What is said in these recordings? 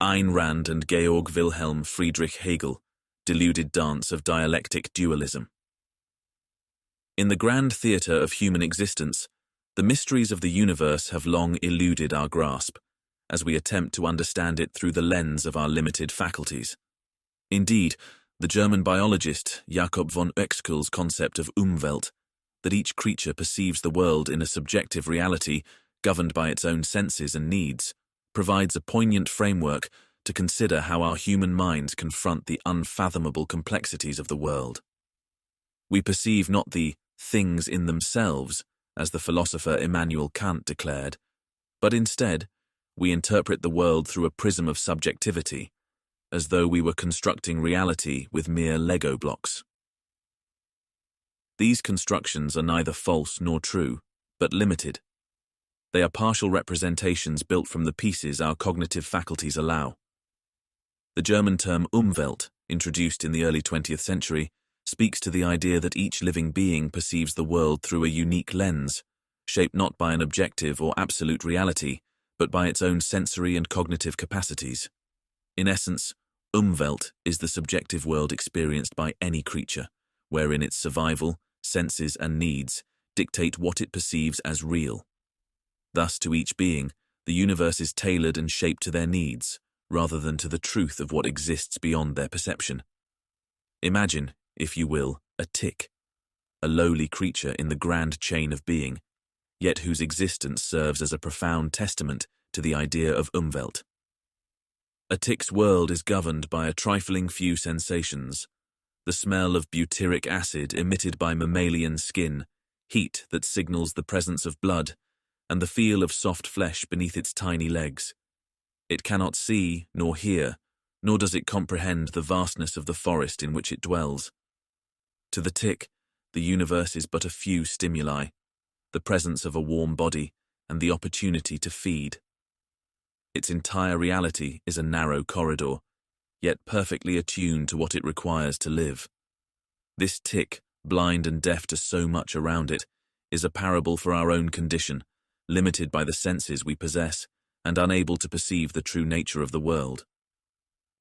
Ayn Rand and Georg Wilhelm Friedrich Hegel, Deluded Dance of Dialectic Dualism. In the grand theatre of human existence, the mysteries of the universe have long eluded our grasp, as we attempt to understand it through the lens of our limited faculties. Indeed, the German biologist Jakob von Oechskel's concept of Umwelt, that each creature perceives the world in a subjective reality governed by its own senses and needs, provides a poignant framework to consider how our human minds confront the unfathomable complexities of the world. We perceive not the things in themselves, as the philosopher Immanuel Kant declared, but instead, we interpret the world through a prism of subjectivity, as though we were constructing reality with mere Lego blocks. These constructions are neither false nor true, but limited. They are partial representations built from the pieces our cognitive faculties allow. The German term Umwelt, introduced in the early 20th century, speaks to the idea that each living being perceives the world through a unique lens, shaped not by an objective or absolute reality, but by its own sensory and cognitive capacities. In essence, Umwelt is the subjective world experienced by any creature, wherein its survival, senses, and needs dictate what it perceives as real. Thus, to each being, the universe is tailored and shaped to their needs, rather than to the truth of what exists beyond their perception. Imagine, if you will, a tick, a lowly creature in the grand chain of being, yet whose existence serves as a profound testament to the idea of Umwelt. A tick's world is governed by a trifling few sensations: the smell of butyric acid emitted by mammalian skin, heat that signals the presence of blood, and the feel of soft flesh beneath its tiny legs. It cannot see nor hear, nor does it comprehend the vastness of the forest in which it dwells. To the tick, the universe is but a few stimuli, the presence of a warm body, and the opportunity to feed. Its entire reality is a narrow corridor, yet perfectly attuned to what it requires to live. This tick, blind and deaf to so much around it, is a parable for our own condition, limited by the senses we possess, and unable to perceive the true nature of the world.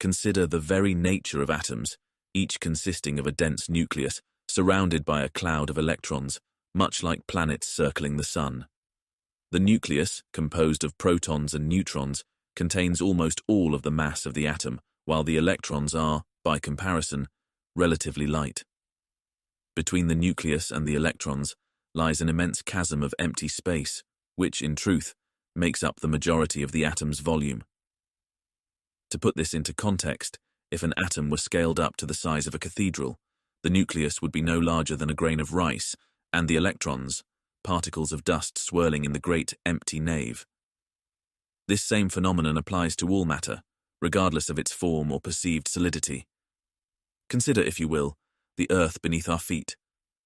Consider the very nature of atoms, each consisting of a dense nucleus, surrounded by a cloud of electrons, much like planets circling the sun. The nucleus, composed of protons and neutrons, contains almost all of the mass of the atom, while the electrons are, by comparison, relatively light. Between the nucleus and the electrons lies an immense chasm of empty space, which, in truth, makes up the majority of the atom's volume. To put this into context, if an atom were scaled up to the size of a cathedral, the nucleus would be no larger than a grain of rice, and the electrons, particles of dust swirling in the great empty nave. This same phenomenon applies to all matter, regardless of its form or perceived solidity. Consider, if you will, the earth beneath our feet,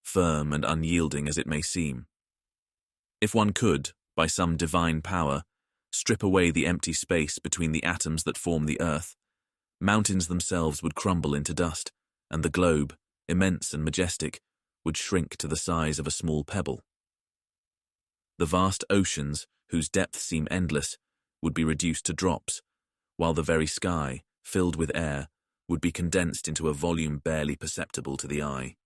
firm and unyielding as it may seem. If one could, by some divine power, strip away the empty space between the atoms that form the earth, mountains themselves would crumble into dust, and the globe, immense and majestic, would shrink to the size of a small pebble. The vast oceans, whose depths seem endless, would be reduced to drops, while the very sky, filled with air, would be condensed into a volume barely perceptible to the eye.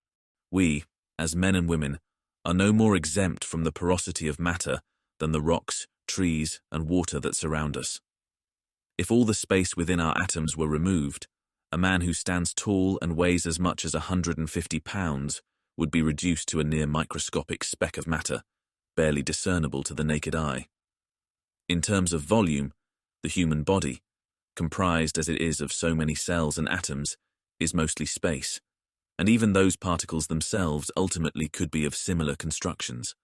We, as men and women, are no more exempt from the porosity of matter than the rocks, trees, and water that surround us. If all the space within our atoms were removed, a man who stands tall and weighs as much as 150 pounds would be reduced to a near microscopic speck of matter, barely discernible to the naked eye. In terms of volume, the human body, comprised as it is of so many cells and atoms, is mostly space, and even those particles themselves ultimately could be of similar constructions.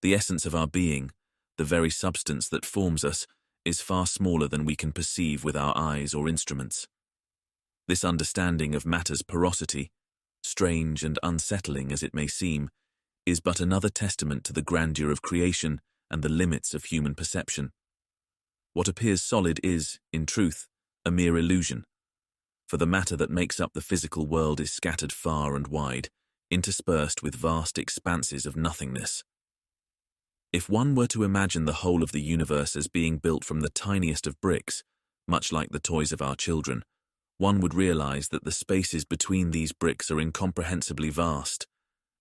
The essence of our being, the very substance that forms us, is far smaller than we can perceive with our eyes or instruments. This understanding of matter's porosity, strange and unsettling as it may seem, is but another testament to the grandeur of creation and the limits of human perception. What appears solid is, in truth, a mere illusion, for the matter that makes up the physical world is scattered far and wide, interspersed with vast expanses of nothingness. If one were to imagine the whole of the universe as being built from the tiniest of bricks, much like the toys of our children, one would realize that the spaces between these bricks are incomprehensibly vast,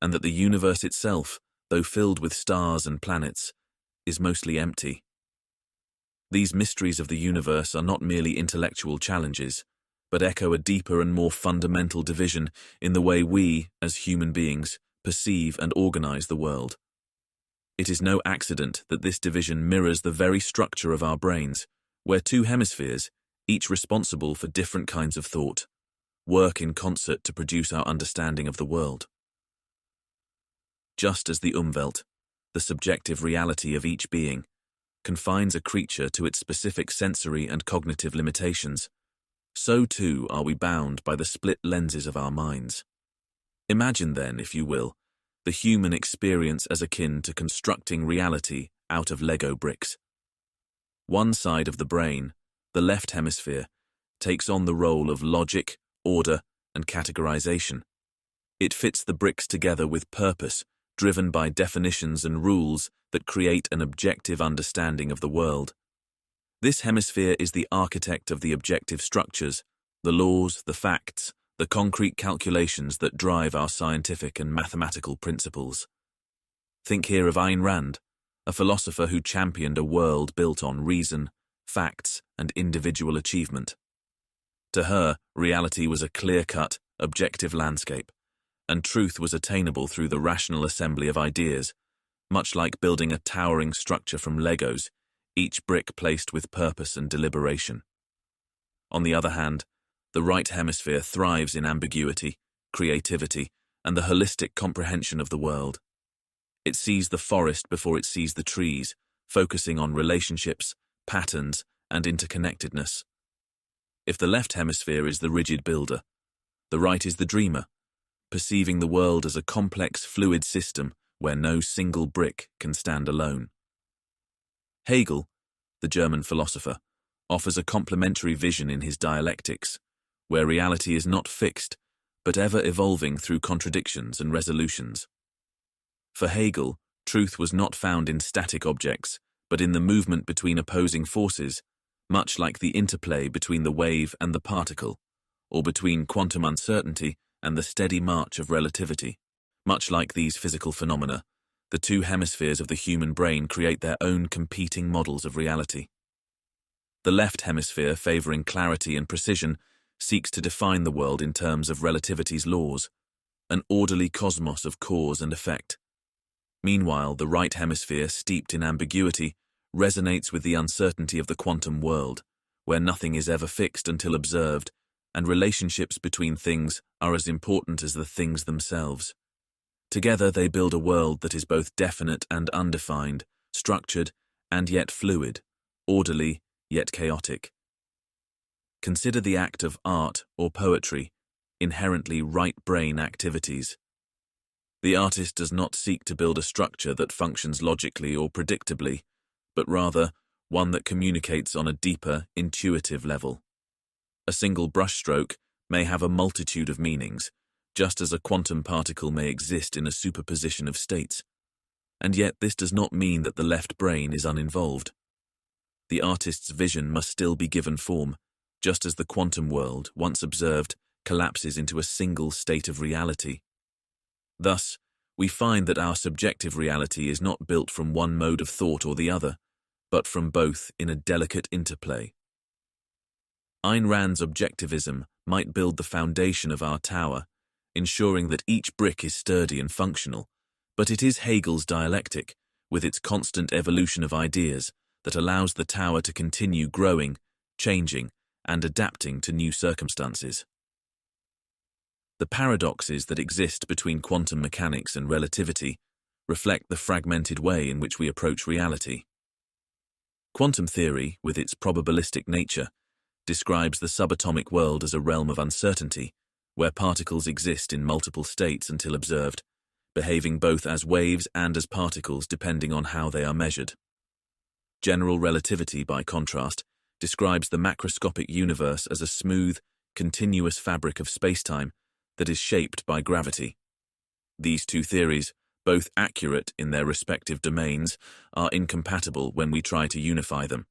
and that the universe itself, though filled with stars and planets, is mostly empty. These mysteries of the universe are not merely intellectual challenges, but echo a deeper and more fundamental division in the way we, as human beings, perceive and organize the world. It is no accident that this division mirrors the very structure of our brains, where two hemispheres, each responsible for different kinds of thought, work in concert to produce our understanding of the world. Just as the Umwelt, the subjective reality of each being, confines a creature to its specific sensory and cognitive limitations, so too are we bound by the split lenses of our minds. Imagine then, if you will, the human experience as akin to constructing reality out of Lego bricks. One side of the brain, the left hemisphere, takes on the role of logic, order, and categorization. It fits the bricks together with purpose, driven by definitions and rules that create an objective understanding of the world. This hemisphere is the architect of the objective structures, the laws, the facts, the concrete calculations that drive our scientific and mathematical principles. Think here of Ayn Rand, a philosopher who championed a world built on reason, facts, and individual achievement. To her, reality was a clear-cut, objective landscape, and truth was attainable through the rational assembly of ideas, much like building a towering structure from Legos, each brick placed with purpose and deliberation. On the other hand, the right hemisphere thrives in ambiguity, creativity, and the holistic comprehension of the world. It sees the forest before it sees the trees, focusing on relationships, patterns, and interconnectedness. If the left hemisphere is the rigid builder, the right is the dreamer, perceiving the world as a complex, fluid system where no single brick can stand alone. Hegel, the German philosopher, offers a complementary vision in his Dialectics, where reality is not fixed, but ever evolving through contradictions and resolutions. For Hegel, truth was not found in static objects, but in the movement between opposing forces, much like the interplay between the wave and the particle, or between quantum uncertainty and the steady march of relativity. Much like these physical phenomena, the two hemispheres of the human brain create their own competing models of reality. The left hemisphere, favoring clarity and precision, seeks to define the world in terms of relativity's laws, an orderly cosmos of cause and effect. Meanwhile, the right hemisphere, steeped in ambiguity, resonates with the uncertainty of the quantum world, where nothing is ever fixed until observed, and relationships between things are as important as the things themselves. Together they build a world that is both definite and undefined, structured and yet fluid, orderly yet chaotic. Consider the act of art or poetry, inherently right-brain activities. The artist does not seek to build a structure that functions logically or predictably, but rather one that communicates on a deeper, intuitive level. A single brushstroke may have a multitude of meanings, just as a quantum particle may exist in a superposition of states. And yet this does not mean that the left brain is uninvolved. The artist's vision must still be given form, just as the quantum world, once observed, collapses into a single state of reality. Thus, we find that our subjective reality is not built from one mode of thought or the other, but from both in a delicate interplay. Ayn Rand's objectivism might build the foundation of our tower, ensuring that each brick is sturdy and functional, but it is Hegel's dialectic, with its constant evolution of ideas, that allows the tower to continue growing, changing, and adapting to new circumstances. The paradoxes that exist between quantum mechanics and relativity reflect the fragmented way in which we approach reality. Quantum theory, with its probabilistic nature, describes the subatomic world as a realm of uncertainty, where particles exist in multiple states until observed, behaving both as waves and as particles depending on how they are measured. General relativity, by contrast, describes the macroscopic universe as a smooth, continuous fabric of spacetime that is shaped by gravity. These two theories, both accurate in their respective domains, are incompatible when we try to unify them.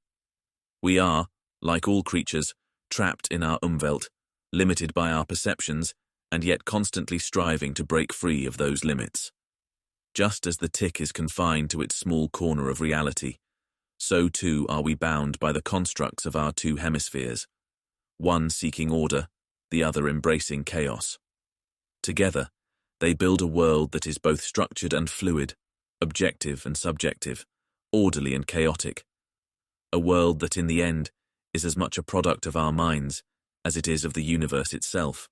We are, like all creatures, trapped in our Umwelt, limited by our perceptions, and yet constantly striving to break free of those limits. Just as the tick is confined to its small corner of reality, so too are we bound by the constructs of our two hemispheres, one seeking order, the other embracing chaos. Together, they build a world that is both structured and fluid, objective and subjective, orderly and chaotic. A world that in the end is as much a product of our minds as it is of the universe itself.